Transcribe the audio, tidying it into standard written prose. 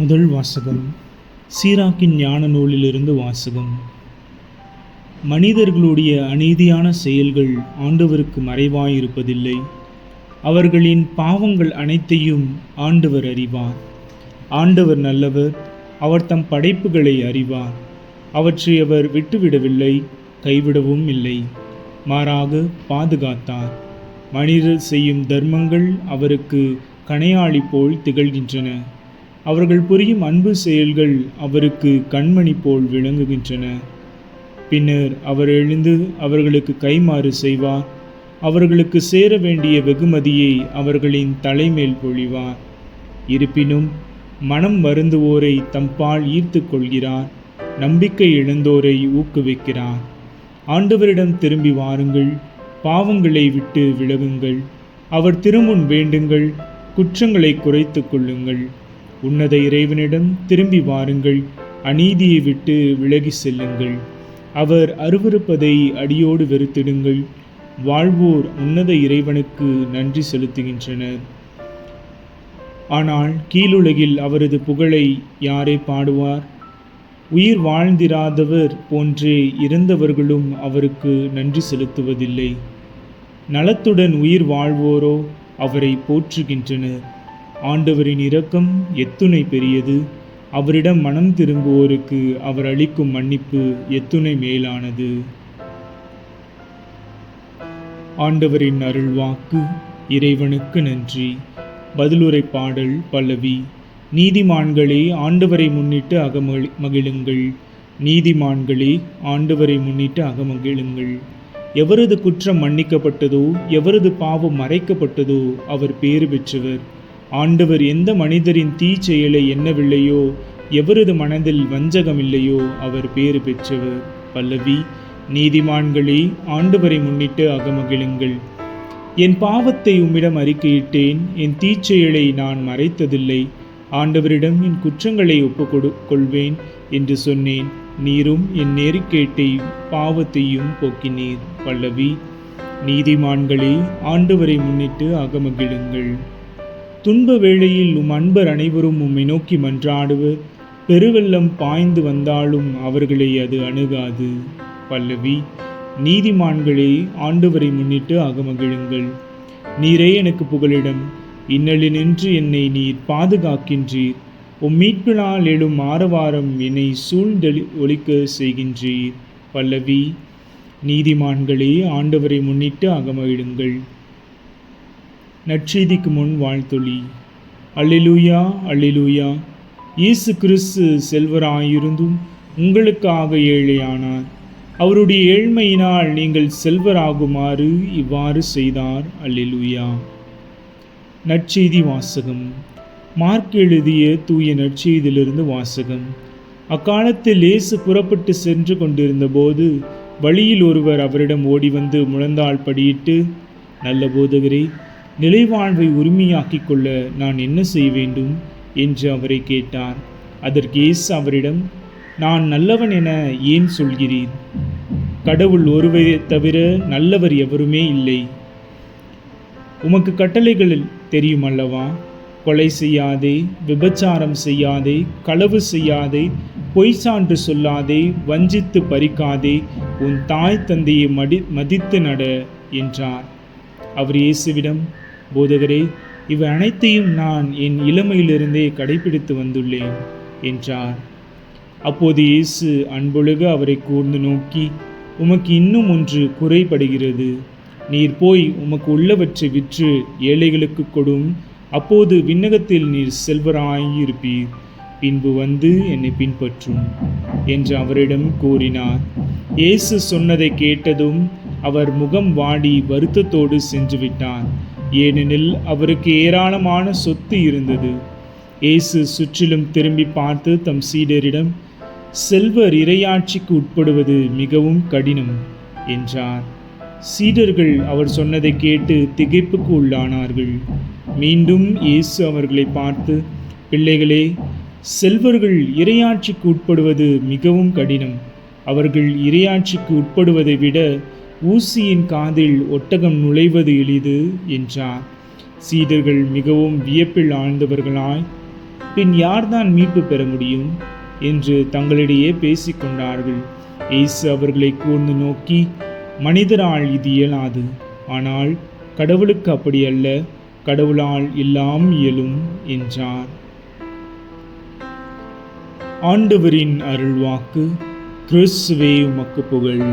முதல் வாசகம் சீராக்கின் ஞான நூலிலிருந்து வாசகம். மனிதர்களுடைய அநீதியான செயல்கள் ஆண்டவருக்கு மறைவாயிருப்பதில்லை. அவர்களின் பாவங்கள் அனைத்தையும் ஆண்டவர் அறிவார். ஆண்டவர் நல்லவர், அவர் தம் படைப்புகளை அறிவார். அவற்றை அவர் விட்டுவிடவில்லை, கைவிடவும் இல்லை, மாறாக பாதுகாத்தார். மனிதர் செய்யும் தர்மங்கள் அவருக்கு கணையாழி போல் திகழ்கின்றன. அவர்கள் புரியும் அன்பு செயல்கள் அவருக்கு கண்மணி போல் விளங்குகின்றன. பின்னர் அவர் எழுந்து அவர்களுக்கு கைமாறு செய்வார். அவர்களுக்கு சேர வேண்டிய வெகுமதியை அவர்களின் தலைமேல் பொழிவார். இருப்பினும் மனம் வருந்துவோரை தம்பால் ஈர்த்து கொள்கிறார். நம்பிக்கை இழந்தோரை ஊக்குவிக்கிறார். ஆண்டவரிடம் திரும்பி வாருங்கள், பாவங்களை விட்டு விலகுங்கள். அவர் திருமுன் வேண்டுங்கள், குற்றங்களை குறைத்து கொள்ளுங்கள். உன்னத இறைவனிடம் திரும்பி வாருங்கள், அநீதியை விட்டு விலகி செல்லுங்கள். அவர் அருவருப்பதை அடியோடு வெறுத்திடுங்கள். வாழ்வோர் உன்னத இறைவனுக்கு நன்றி செலுத்துகின்றனர். ஆனால் கீழுலகில் அவரது புகழை யாரே பாடுவார்? உயிர் வாழ்ந்திராதவர் போன்றே இறந்தவர்களும் அவருக்கு நன்றி செலுத்துவதில்லை. நலத்துடன் உயிர் வாழ்வோரோ அவரை போற்றுகின்றனர். ஆண்டவரின் இரக்கம் எத்துணை பெரியது! அவரிடம் மனம் திரும்புவோருக்கு அவர் அளிக்கும் மன்னிப்பு எத்துணை மேலானது! ஆண்டவரின் அருள்வாக்கு. இறைவனுக்கு நன்றி. பதிலுரை பாடல் பல்லவி. நீதிமான்களே, ஆண்டவரை முன்னிட்டு அகமகிழுங்கள். நீதிமான்களே, ஆண்டவரை முன்னிட்டு அகமகிழுங்கள். எவரது குற்றம் மன்னிக்கப்பட்டதோ, எவரது பாவம் மறைக்கப்பட்டதோ அவர் பேறு பெற்றவர். ஆண்டவர் எந்த மனிதரின் தீச்செயலை எண்ணவில்லையோ, எவரது மனதில் வஞ்சகமில்லையோ அவர் பேறு பெற்றவர். பல்லவி. நீதிமான்களே, ஆண்டவரை முன்னிட்டு அகமகிழுங்கள். என் பாவத்தை உம்மிடம் அறிக்கையிட்டேன், என் தீச்செயலை நான் மறைத்ததில்லை. ஆண்டவரிடம் என் குற்றங்களை ஒப்புக்கொள்வேன் என்று சொன்னேன். நீரும் என் நெறிக்கேட்டை பாவத்தையும் போக்கினீர். பல்லவி. நீதிமான்களே, ஆண்டவரை முன்னிட்டு அகமகிழுங்கள். துன்ப வேளையில் உம் அன்பர் அனைவரும் உம்மை நோக்கி மன்றாடுவர். பெருவெள்ளம் பாய்ந்து வந்தாலும் அவர்களை அது அணுகாது. பல்லவி. நீதிமான்களே, ஆண்டவரை முன்னிட்டு அகமகிழுங்கள். நீரே எனக்கு புகலிடம். இன்னலினின்று என்னை நீர் பாதுகாக்கின்றீர். உம் மீட்பினால் எழும் ஆரவாரம் என்னை சூழ்ந்தெளி ஒலிக்க செய்கின்றீர். பல்லவி. நீதிமான்களே, ஆண்டவரை முன்னிட்டு அகமகிழுங்கள். நற்செய்திக்கு முன் வாழ்த்தொலி. அல்லேலூயா, அல்லேலூயா. இயேசு கிறிஸ்து செல்வராயிருந்தும் உங்களுக்காக ஏழையானார். அவருடைய ஏழ்மையினால் நீங்கள் செல்வராகுமாறு இவ்வாறு செய்தார். அல்லேலூயா. நற்செய்தி வாசகம். மார்க் எழுதிய தூய நற்செய்தியிலிருந்து வாசகம். அக்காலத்தில் இயேசு புறப்பட்டு சென்று கொண்டிருந்த போது வழியில் ஒருவர் அவரிடம் ஓடி வந்து முழந்தாள் படியிட்டு, நல்ல போதகரே, நிலைவாழ்வை உரிமையாக்கிக் கொள்ள நான் என்ன செய்ய வேண்டும் என்று அவரை கேட்டார். அதற்கு இயேசு அவரிடம், நான் நல்லவன் என ஏன் சொல்கிறீர்? கடவுள் ஒருவரை தவிர நல்லவர் எவருமே இல்லை. உமக்கு கட்டளைகள் தெரியும் அல்லவா? கொலை செய்யாதே, விபச்சாரம் செய்யாதே, களவு செய்யாதே, பொய் சான்று சொல்லாதே, வஞ்சித்து பறிக்காதே, உன் தாய் தந்தையை மதித்து நட என்றார். அவர் இயேசுவிடம், போதகரே, இவை அனைத்தையும் நான் என் இளமையிலிருந்தே கடைபிடித்து வந்துள்ளேன் என்றார். அப்போது இயேசு அன்பொழுக அவரை கூர்ந்து நோக்கி, உமக்கு இன்னும் ஒன்று குறைபடுகிறது. நீர் போய் உமக்கு உள்ளவற்றை விற்று ஏழைகளுக்கு கொடும். அப்போது விண்ணகத்தில் நீர் செல்வராயிருப்பீர். பின்பு வந்து என்னை பின்பற்றும் என்று அவரிடம் கூறினார். இயேசு சொன்னதை கேட்டதும் அவர் முகம் வாடி வருத்தத்தோடு சென்று விட்டார். ஏனெனில் அவருக்கு ஏராளமான சொத்து இருந்தது. இயேசு சுற்றிலும் திரும்பி பார்த்து தம் சீடரிடம், செல்வர் இறையாட்சிக்கு உட்படுவது மிகவும் கடினம் என்றார். சீடர்கள் அவர் சொன்னதை கேட்டு திகைப்புக்கு உள்ளானார்கள். மீண்டும் இயேசு அவர்களை பார்த்து, பிள்ளைகளே, செல்வர்கள் இறையாட்சிக்கு உட்படுவது மிகவும் கடினம். அவர்கள் இறையாட்சிக்கு உட்படுவதை விட ஊசியின் காதில் ஒட்டகம் நுழைவது எளிது என்றார். சீடர்கள் மிகவும் வியப்பில் ஆழ்ந்தவர்களாய், பின் யார்தான் மீட்பு பெற முடியும் என்று தங்களிடையே பேசிக்கொண்டார்கள். இயேசு அவர்களை கூர்ந்து நோக்கி, மனிதரால் இது இயலாது, ஆனால் கடவுளுக்கு அப்படி அல்ல, கடவுளால் எல்லாம் இயலும் என்றார். ஆண்டவரின் அருள்வாக்கு. கிறிஸ்துவே உமக்கு புகழ்.